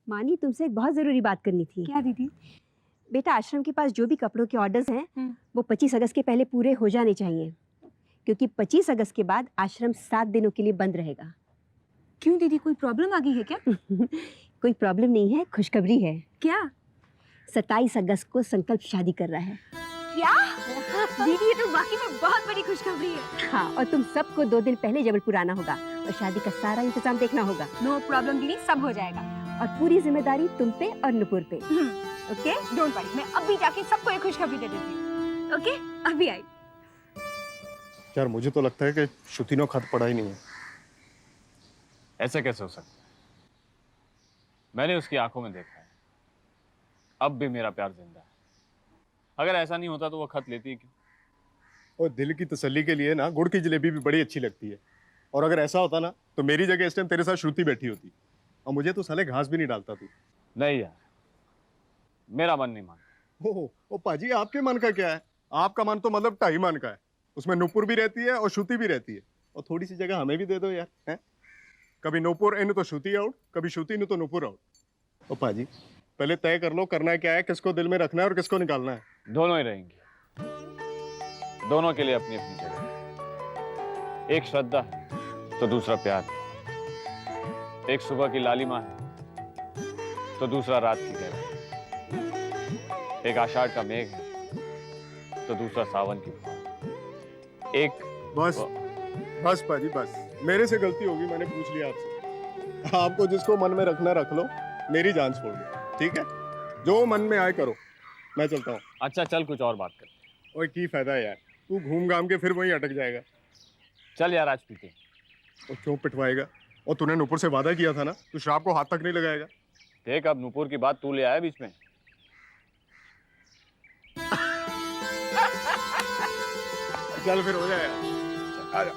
मानी, तुमसे एक बहुत जरूरी बात करनी थी। क्या दीदी? बेटा, आश्रम के पास जो भी कपड़ों के ऑर्डर्स हैं वो 25 अगस्त के पहले पूरे हो जाने चाहिए, क्योंकि 25 अगस्त के बाद आश्रम 7 दिनों के लिए बंद रहेगा। क्यों दीदी, कोई प्रॉब्लम आ गई है क्या? कोई प्रॉब्लम नहीं है, खुशखबरी है। क्या? 27 अगस्त को संकल्प शादी कर रहा है। क्या? दीदी, ये तो वाकई में बहुत बड़ी खुशखबरी है। हाँ, और तुम सबको 2 दिन पहले जबलपुर आना होगा और शादी का सारा इंतजाम देखना होगा। नो प्रॉब्लम दीदी, सब हो जाएगा। और पूरी जिम्मेदारी तुम पे और नुपुर पे। ओके, डोंट वरी, मैं अभी जाके सबको एक खुशखबरी दे देती हूँ। ओके, अभी आई। यार मुझे तो लगता है कि श्रुति ने खत पढ़ा ही नहीं है। ऐसा कैसे हो सकता है? मैंने उसकी आंखों में देखा है, अब भी मेरा प्यार जिंदा है। अगर ऐसा नहीं होता तो वो खत लेती क्यों? और दिल की तसल्ली के लिए ना गुड़ की जलेबी भी बड़ी अच्छी लगती है। और अगर ऐसा होता ना तो मेरी जगह इस टाइम तेरे साथ श्रुति बैठी होती, और मुझे तो साले घास भी नहीं डालता तू। नहीं यार, मेरा मन नहीं मानता। ओ पाजी, आपके मन का क्या है? आपका मन तो मतलब 2.5 मन का है। उसमें नुपुर भी रहती है और श्रुति भी रहती है। और थोड़ी सी जगह हमें भी दे दो यार, हैं? कभी नुपुर इन तो श्रुति आउट, कभी श्रुति इन तो नुपुर आउट। ओ पाजी, पहले तय कर लो करना क्या है, किसको दिल में रखना है और किसको निकालना है। दोनों ही रहेंगे, दोनों के लिए अपनी अपनी जगह। एक श्रद्धा है तो दूसरा प्यार है। एक सुबह की लालिमा है तो दूसरा रात की गहराई। एक आषाढ़ का मेघ है तो दूसरा सावन की फुहार। एक बस बस पाजी बस, मेरे से गलती होगी, मैंने पूछ लिया आपसे। आपको जिसको मन में रखना रख लो, मेरी जान छोड़ दो, ठीक है? जो मन में आए करो, मैं चलता हूँ। अच्छा चल, कुछ और बात करते हैं। ओए की फायदा है यार, तू घूम घाम के फिर वहीं अटक जाएगा। चल यार, आज पीते हैं। और क्यों पिटवाएगा? और तूने नुपुर से वादा किया था ना, तू शराब को हाथ तक नहीं लगाएगा। देख, अब नुपुर की बात तू ले आया बीच में। चल फिर हो जाएगा, आ जा।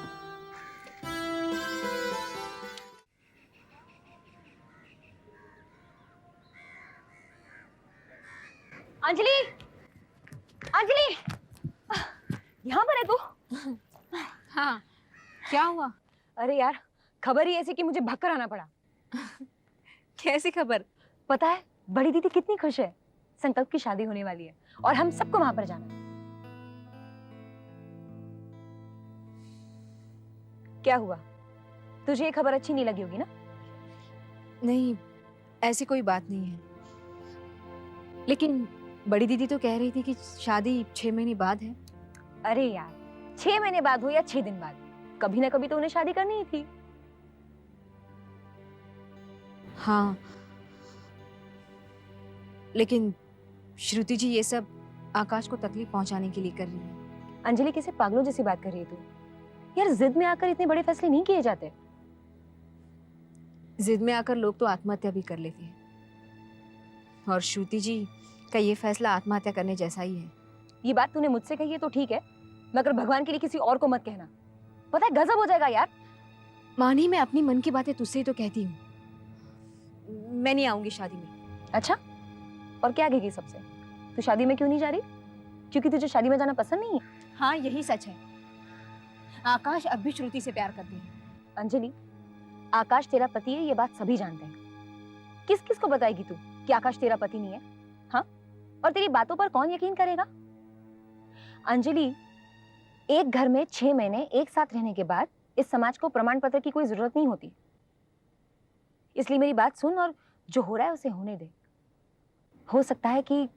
अंजलि, अंजलि, यहाँ पर है तू? हाँ, क्या हुआ? अरे यार, खबर ही ऐसी कि मुझे भागकर आना पड़ा। कैसी खबर? पता है बड़ी दीदी कितनी खुश है, संकल्प की शादी होने वाली है और हम सबको वहां पर जाना है। क्या हुआ, तुझे ये खबर अच्छी नहीं लगी होगी ना? नहीं, ऐसी कोई बात नहीं है, लेकिन बड़ी दीदी तो कह रही थी कि शादी 6 महीने बाद है। अरे यार, 6 महीने बाद हो या 6 दिन बाद, कभी ना कभी तो उन्हें शादी करनी ही थी। हाँ, लेकिन श्रुति जी ये सब आकाश को तकलीफ पहुंचाने के लिए कर रही है। अंजलि, किसी पागलों जैसी बात कर रही है तू? यार, जिद में आकर इतने बड़े फैसले नहीं किए जाते। जिद में आकर लोग तो आत्महत्या भी कर लेते हैं, और श्रुति जी का ये फैसला आत्महत्या करने जैसा ही है। ये बात तूने मुझसे कही है तो ठीक है, मगर भगवान के लिए किसी और को मत कहना। पता है गजब हो जाएगा यार। मानी, मैं अपनी मन की बातें तुझसे ही तो कहती हूँ। मैं नहीं आऊंगी शादी में। अच्छा, और क्या कहेगी सबसे? तू शादी में क्यों नहीं जा रही? क्योंकि तुझे शादी में जाना पसंद नहीं है? हाँ, यही सच है। आकाश अब भी श्रुति से प्यार करती है। अंजलि, आकाश तेरा पति है, ये बात सभी जानते हैं। किस किस को बताएगी तू कि आकाश तेरा पति नहीं है? हाँ, और तेरी बातों पर कौन यकीन करेगा? अंजलि, एक घर में 6 महीने एक साथ रहने के बाद इस समाज को प्रमाण पत्र की कोई जरूरत नहीं होती। इसलिए मेरी बात सुन और जो हो रहा है उसे होने दे। हो सकता है कि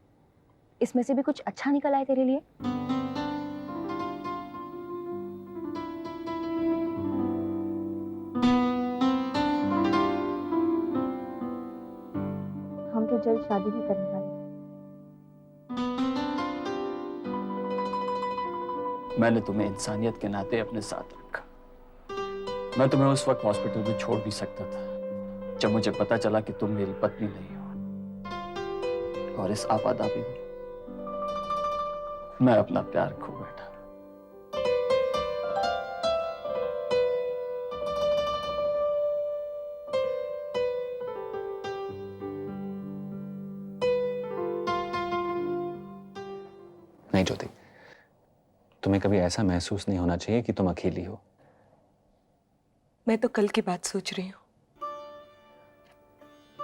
इसमें से भी कुछ अच्छा निकल आए तेरे लिए। हम तो जल्द शादी भी करने वाले हैं। मैंने तुम्हें इंसानियत के नाते अपने साथ रखा। मैं तुम्हें उस वक्त हॉस्पिटल में छोड़ भी सकता था जब मुझे पता चला कि तुम मेरी पत्नी नहीं हो, और इस आपादापी में मैं अपना प्यार खो बैठा। नहीं ज्योति, तुम्हें कभी ऐसा महसूस नहीं होना चाहिए कि तुम अकेली हो। मैं तो कल की बात सोच रही हूँ।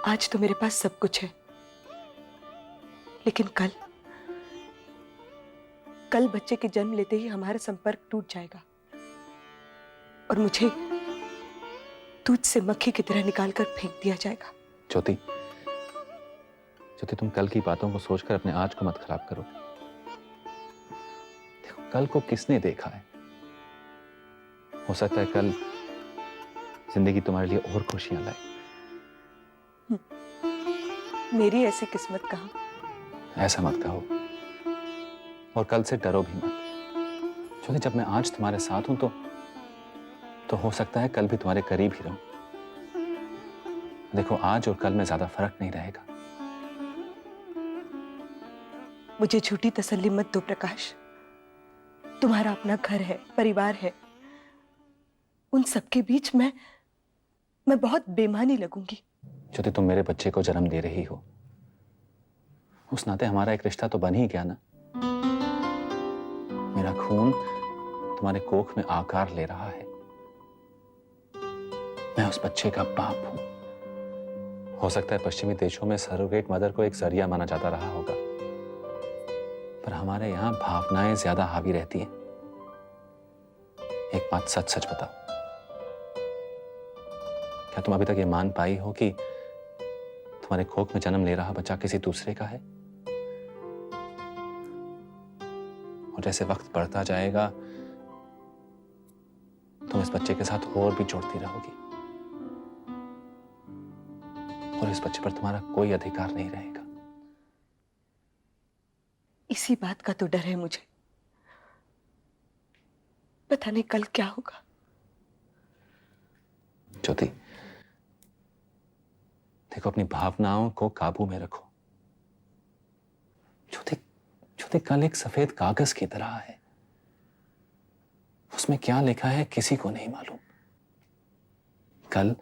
आज तो मेरे पास सब कुछ है, लेकिन कल बच्चे के जन्म लेते ही हमारा संपर्क टूट जाएगा और मुझे दूध से मक्खी की तरह निकालकर फेंक दिया जाएगा। ज्योति, ज्योति तुम कल की बातों को सोचकर अपने आज को मत खराब करो। देखो कल को किसने देखा है? हो सकता है कल जिंदगी तुम्हारे लिए और खुशियां लाए। मेरी ऐसी किस्मत कहाँ। ऐसा मत कहो और कल से डरो भी मत। ज्योति जब मैं आज तुम्हारे साथ हूं तो हो सकता है कल भी तुम्हारे करीब ही रहूं। देखो आज और कल में ज्यादा फर्क नहीं रहेगा। मुझे झूठी तसल्ली मत दो प्रकाश। तुम्हारा अपना घर है, परिवार है, उन सबके बीच मैं बहुत बेमानी लगूंगी। ज्योति तुम मेरे बच्चे को जन्म दे रही हो, उस नाते हमारा एक रिश्ता तो बन ही गया ना। मेरा खून तुम्हारे कोख में आकार ले रहा है। मैं उस बच्चे का बाप हूं। हो सकता है पश्चिमी देशों में सरोगेट मदर को एक जरिया माना जाता रहा होगा, पर हमारे यहां भावनाएं ज्यादा हावी रहती हैं। एक बात सच सच बताओ, क्या तुम अभी तक ये मान पाई हो कि तुम्हारे कोख में जन्म ले रहा बच्चा किसी दूसरे का है? और जैसे वक्त बढ़ता जाएगा तुम इस बच्चे के साथ और भी जुड़ती रहोगी और इस बच्चे पर तुम्हारा कोई अधिकार नहीं रहेगा। इसी बात का तो डर है मुझे। पता नहीं कल क्या होगा। ज्योति देखो अपनी भावनाओं को काबू में रखो। ज्योति ज्योति कल एक सफेद कागज की तरह है, उसमें क्या लिखा है किसी को नहीं मालूम। कल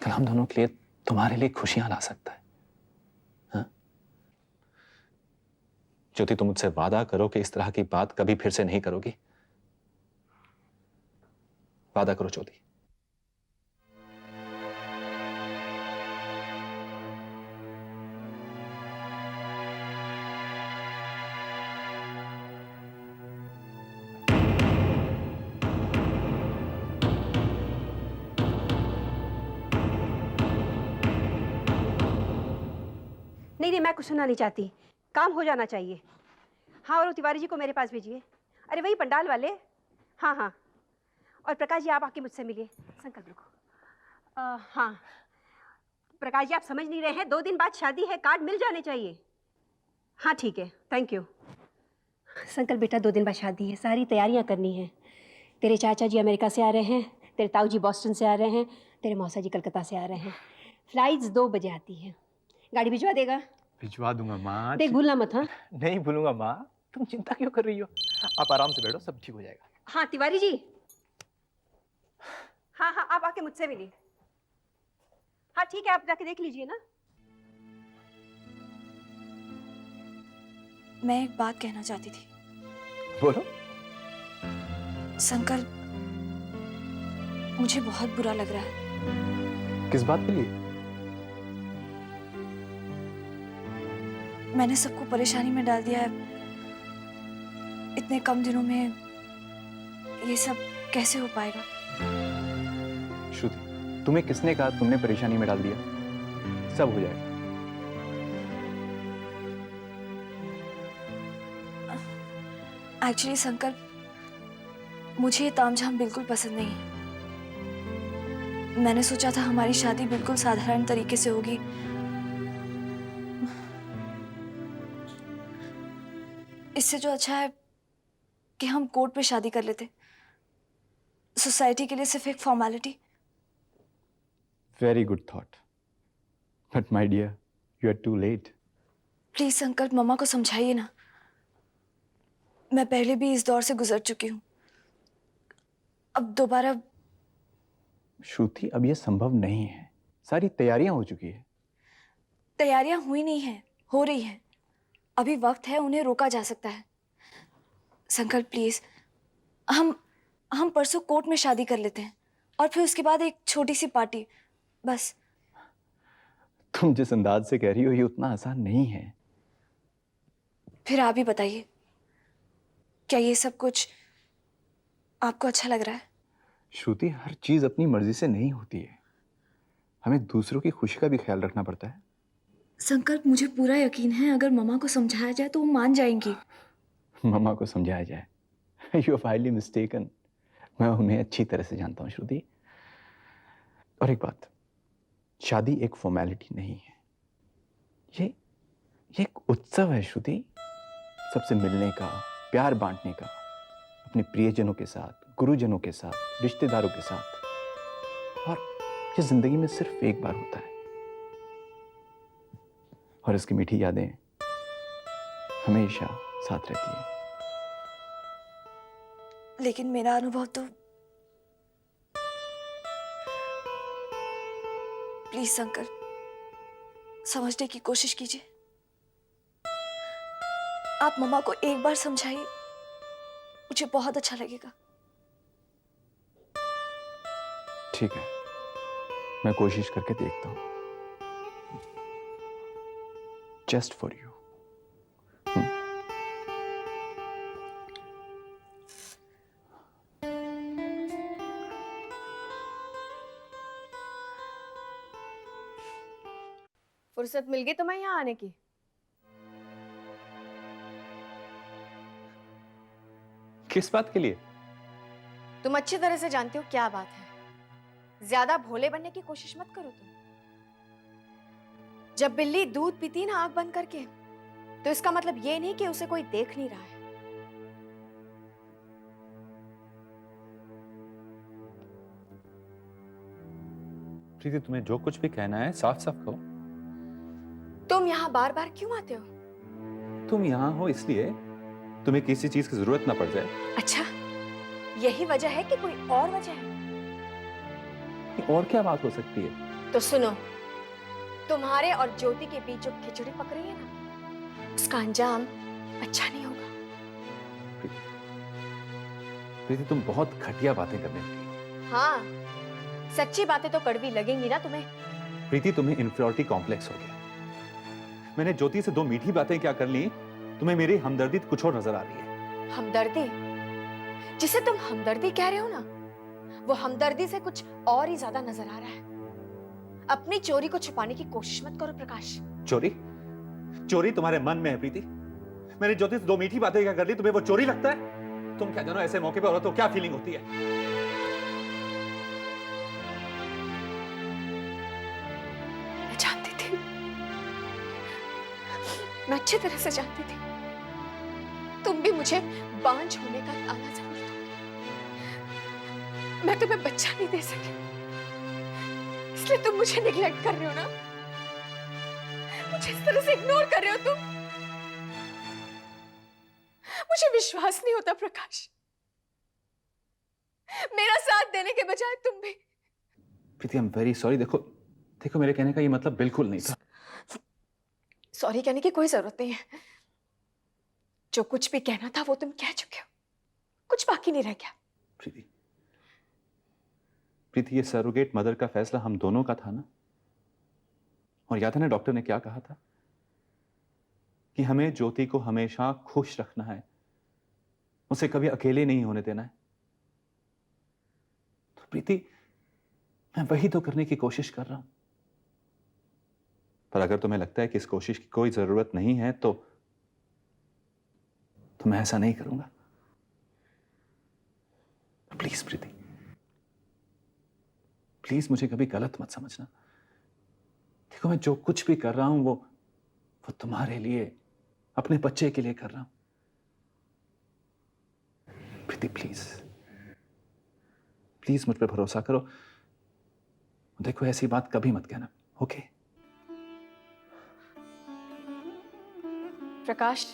हम दोनों के लिए तुम्हारे लिए खुशियां ला सकता है। हाँ? ज्योति तुम मुझसे वादा करो कि इस तरह की बात कभी फिर से नहीं करोगी। वादा करो ज्योति। नहीं मैं कुछ सुनना नहीं चाहती, काम हो जाना चाहिए। हाँ और वो तिवारी जी को मेरे पास भेजिए। अरे वही पंडाल वाले। हाँ हाँ और प्रकाश जी आप आके मुझसे मिलिए। संकल्प रुको। हाँ प्रकाश जी आप समझ नहीं रहे हैं, 2 दिन बाद शादी है, कार्ड मिल जाने चाहिए। हाँ ठीक है, थैंक यू। संकल्प बेटा 2 दिन बाद शादी है, सारी तैयारियां करनी है। तेरे चाचा जी अमेरिका से आ रहे हैं, तेरे ताऊ जी बॉस्टन से आ रहे हैं, तेरे मौसा जी कलकत्ता से आ रहे हैं। फ्लाइट्स 2 बजे आती हैं। गाड़ी भिजवा देगा? भिजवा दूंगा माँ। देख भूलना मत। हाँ नहीं भूलूंगा माँ, तुम चिंता क्यों कर रही हो? आप आराम से बैठो, सब ठीक हो जाएगा। हाँ तिवारी जी। हाँ हाँ आप आके मुझसे मिलिए। हाँ ठीक है आप जाके देख लीजिए ना। मैं एक बात कहना चाहती थी। बोलो। संकल्प, मुझे बहुत बुरा लग रहा है। किस बात के लिए? मैंने सबको परेशानी में डाल दिया है। इतने कम दिनों में ये सब कैसे हो पाएगा? श्रुति, तुम्हें किसने कहा तुमने परेशानी में डाल दिया? सब हो जाएगा। एक्चुअली संकल्प, मुझे ये तामझाम बिल्कुल पसंद नहीं है। मैंने सोचा था हमारी शादी बिल्कुल साधारण तरीके से होगी। इससे जो अच्छा है कि हम कोर्ट पे शादी कर लेते। सोसाइटी के लिए सिर्फ एक formality. Very good thought, but my dear, you are too late. Please Sankalp, मम्मा को समझाइए ना। मैं पहले भी इस दौर से गुजर चुकी हूँ, अब दोबारा। श्रुति, अब यह संभव नहीं है। सारी तैयारियां हो चुकी है। तैयारियां हुई नहीं है, हो रही है। अभी वक्त है, उन्हें रोका जा सकता है। संकल्प प्लीज, हम परसों कोर्ट में शादी कर लेते हैं और फिर उसके बाद एक छोटी सी पार्टी, बस। तुम जिस अंदाज से कह रही हो ये उतना आसान नहीं है। फिर आप ही बताइए, क्या ये सब कुछ आपको अच्छा लग रहा है? श्रुति, हर चीज अपनी मर्जी से नहीं होती है। हमें दूसरों की खुशी का भी ख्याल रखना पड़ता है। संकल्प, मुझे पूरा यकीन है अगर मम्मा को समझाया जाए तो वो मान जाएंगी। मम्मा को समझाया जाए? You are highly mistaken. मैं उन्हें अच्छी तरह से जानता हूँ श्रुति। और एक बात, शादी एक फॉर्मेलिटी नहीं है, ये एक उत्सव है श्रुति। सबसे मिलने का, प्यार बांटने का, अपने प्रियजनों के साथ, गुरुजनों के साथ, रिश्तेदारों के साथ। और ये जिंदगी में सिर्फ एक बार होता है, और इसकी मीठी यादें हमेशा साथ रहती है। लेकिन मेरा अनुभव तो, प्लीज संकल्प, समझने की कोशिश कीजिए। आप मम्मा को एक बार समझाइए, मुझे बहुत अच्छा लगेगा। ठीक है, मैं कोशिश करके देखता हूँ। Just for you. फुर्सत मिल गई तुम्हें यहाँ आने की? किस बात के लिए? तुम अच्छी तरह से जानते हो क्या बात है। ज्यादा भोले बनने की कोशिश मत करो तुम। जब बिल्ली दूध पीती ना आंख बंद करके, तो इसका मतलब ये नहीं कि उसे कोई देख नहीं रहा है। प्रीति, तुम्हें जो कुछ भी कहना है साफ साफ कहो। तुम यहाँ बार बार क्यों आते हो? तुम यहाँ हो इसलिए तुम्हें किसी चीज की जरूरत ना पड़ जाए। अच्छा, यही वजह है कि कोई और वजह है? और क्या बात हो सकती है? तो सुनो, तुम्हारे और ज्योति के बीच जो खिचड़ी पक रही है ना, उसका अंजाम अच्छा नहीं होगा। प्रीति, तुम बहुत घटिया बातें करने लगी। हाँ, सच्ची बातें तो कड़वी लगेंगी ना तुम्हें। प्रीति, तुम्हें इंफीरियरिटी कॉम्प्लेक्स हो गया। मैंने ज्योति से दो मीठी बातें क्या कर ली, तुम्हें मेरी हमदर्दी कुछ और नजर आ रही है। हमदर्दी? जिसे तुम हमदर्दी कह रहे हो ना, वो हमदर्दी से कुछ और ही ज्यादा नजर आ रहा है। अपनी चोरी को छुपाने की कोशिश मत करो प्रकाश। चोरी? चोरी तुम्हारे मन में है प्रीति। मैंने ज्योति से दो मीठी बातें क्या कर ली, तुम्हें वो चोरी लगता है? तुम क्या जानो ऐसे मौके पर औरत को क्या फीलिंग होती है। मैं जानती थी, मैं अच्छी तरह से जानती थी तुम भी मुझे बांझ होने का ताना जरूर दोगे। मैं तुम्हें बच्चा नहीं दे सकी, इसलिए तुम मुझे निग्लेक्ट कर रहे हो ना, मुझे इस तरह से इग्नोर कर रहे हो तुम। मुझे विश्वास नहीं होता प्रकाश, मेरा साथ देने के बजाय तुम भी। प्रीति, आई एम वेरी सॉरी। देखो मेरे कहने का ये मतलब बिल्कुल नहीं था। सॉरी कहने की कोई जरूरत नहीं है। जो कुछ भी कहना था वो तुम कह चुके हो, कुछ बाकी नहीं रह गया। प्रीति, ये सरोगेट मदर का फैसला हम दोनों का था ना। और याद है ना डॉक्टर ने क्या कहा था, कि हमें ज्योति को हमेशा खुश रखना है, उसे कभी अकेले नहीं होने देना है। तो प्रीति, मैं वही तो करने की कोशिश कर रहा हूं। पर अगर तुम्हें लगता है कि इस कोशिश की कोई जरूरत नहीं है तो मैं ऐसा नहीं करूंगा। प्लीज प्रीति, प्लीज मुझे कभी गलत मत समझना। देखो, मैं जो कुछ भी कर रहा हूं वो तुम्हारे लिए, अपने बच्चे के लिए कर रहा हूं। प्रीति प्लीज, प्लीज मुझ पे भरोसा करो। देखो, ऐसी बात कभी मत कहना, okay? Prakash,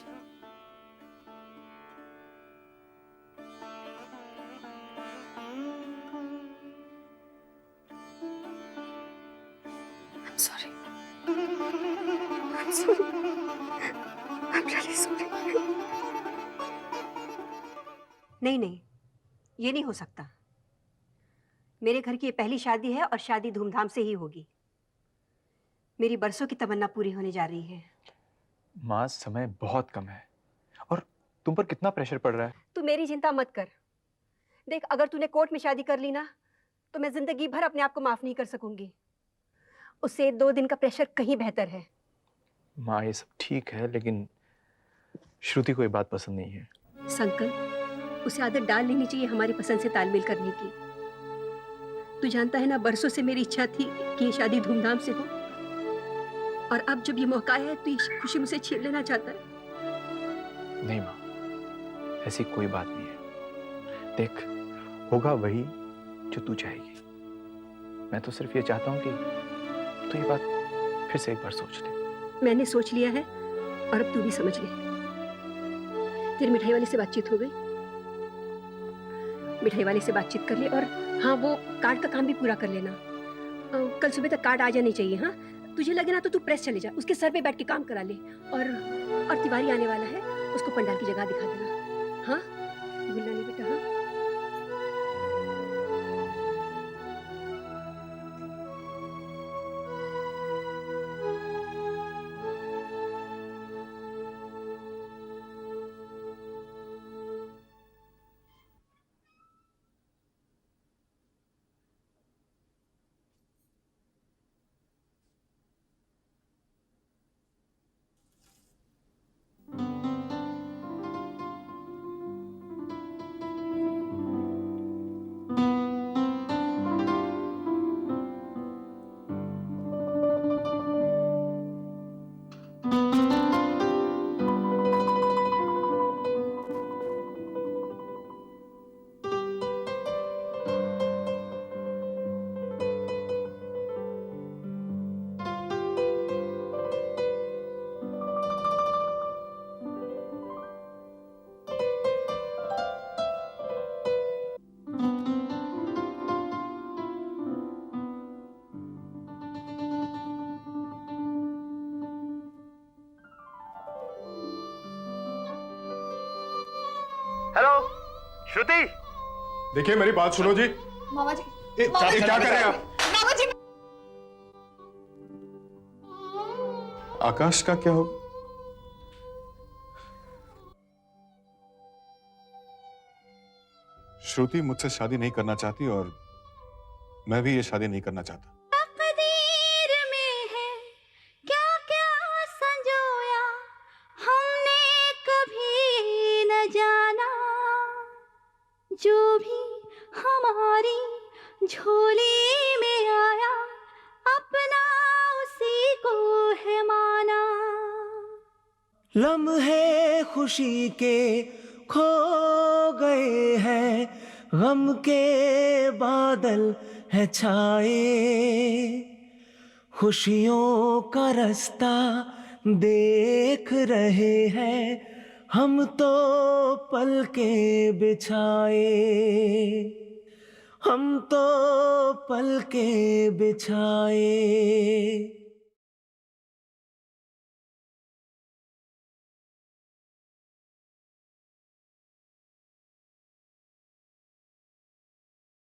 I'm sorry. I'm sorry. I'm really sorry. नहीं नहीं, ये नहीं हो सकता। मेरे घर की ये पहली शादी है और शादी धूमधाम से ही होगी। मेरी बरसों की तमन्ना पूरी होने जा रही है। माँ, समय बहुत कम है और तुम पर कितना प्रेशर पड़ रहा है। तू मेरी चिंता मत कर। देख, अगर तूने कोर्ट में शादी कर ली ना, तो मैं जिंदगी भर अपने आप को माफ नहीं कर सकूंगी। उससे 2 दिन का प्रेशर कहीं बेहतर है। माँ, ये सब ठीक है, लेकिन श्रुति को ये बात पसंद नहीं है। संकल्प, उसे आदत डाल लेनी चाहिए हमारी पसंद से तालमेल करने की। तू जानता है ना, बरसों से मेरी इच्छा थी कि ये शादी धूमधाम से हो, और अब जब ये मौका है तो ये खुशी मुझसे छीन लेना चाहता है। नहीं माँ, ऐसी कोई बात नहीं है। देख, होगा वही जो तू चाहेगी। मैं तो सिर्फ ये चाहता हूँ कि तू ये बात फिर से एक बार सोच ले। मैंने सोच लिया है, और अब तू भी समझ ले। तेरी मिठाई वाले से बातचीत हो गई? मिठाई वाले से बातचीत कर ले, और हाँ, वो कार्ड का काम भी पूरा कर लेना। कल सुबह तक कार्ड आ जाने चाहिए। हाँ, तुझे लगे ना तो तू प्रेस चले जा, उसके सर पे बैठ के काम करा ले। और तिवारी आने वाला है, उसको पंडाल की जगह दिखा देना। हाँ, भूलना नहीं बेटा। हाँ, हेलो श्रुति। देखिए, मेरी बात सुनो जी। मामा जी, चाची, क्या कर रहे हैं आप? मामा जी। आकाश का क्या हो? श्रुति मुझसे शादी नहीं करना चाहती, और मैं भी ये शादी नहीं करना चाहता। तकदीर में है क्या क्या संजोया, हमने कभी न जाना, जो भी हमारी झोली में आया, अपना उसी को है माना। लम्हे खुशी के खो गए हैं, गम के बादल है छाए, खुशियों का रास्ता देख रहे हैं हम तो पल के बिछाए, हम तो पल के बिछाए।